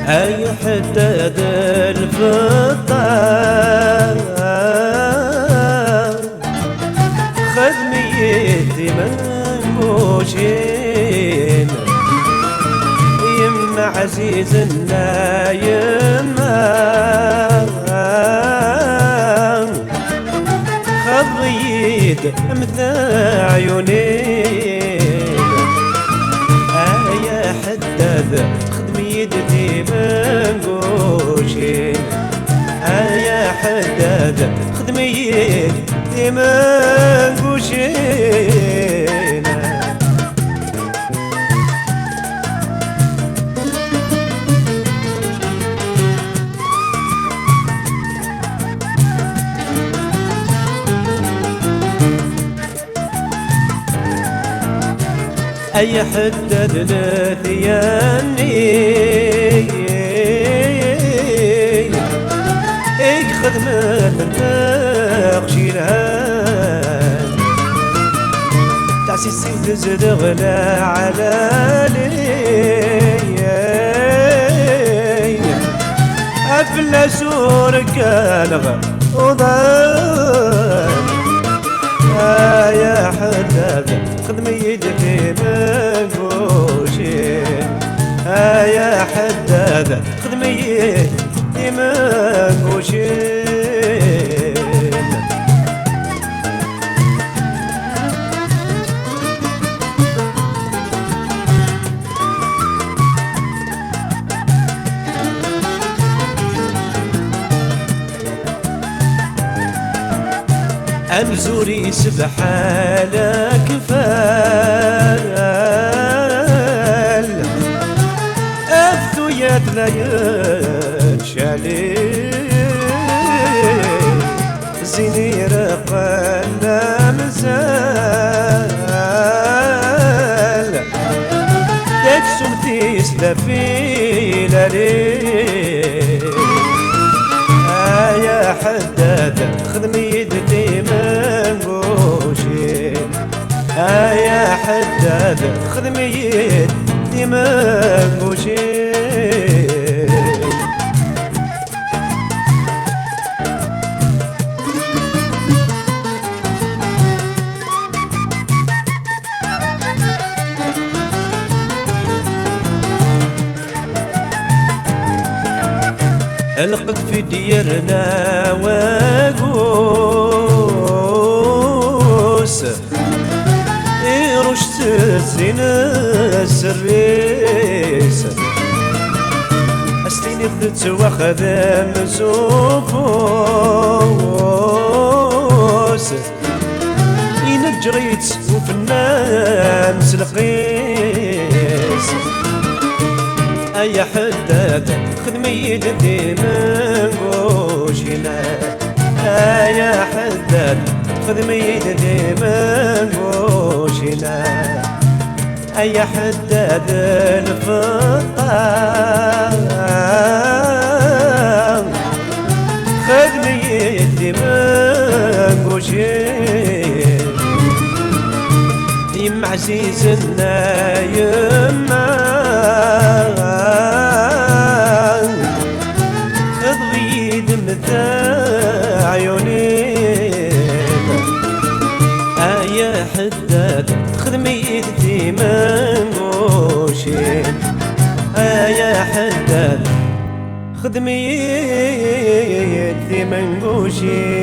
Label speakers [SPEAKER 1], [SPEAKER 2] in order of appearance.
[SPEAKER 1] أي حداد الفطار خدميتي منقوشين يما عزيزنا يما خضيد مثل عيونين يا حداد خدميتي منقوشين يا حداد خدميتي منقوشين أي حدد لثياني إيك خدمة نقشي الهان تعسيسي تزد غلا على لي أفلا سور كالغ وضان يا حداد خدميتي منقوشين يا حداد خدميتي منقوشين أنزوري سبحانك فال أثو يدلين شالين زيني رقنا مزال تكسم تسلفي لليل يا حداد خدميتي منقوشين يا حداد خدميتي منقوشين القد في ديرنا وقوس رشت الزين السريس استيني خدت واخذ مسوفوس ينجريت وفنان سلقيس أي حداد خدميتي منقوشنا يا حداد خدميتي منقوشنا أي حداد الفطار خدميتي منقوشين يما عزيزنا يما ضيد مثل عيونين يا حداد خدميتي منقوشين يا حداد خدميتي منقوشين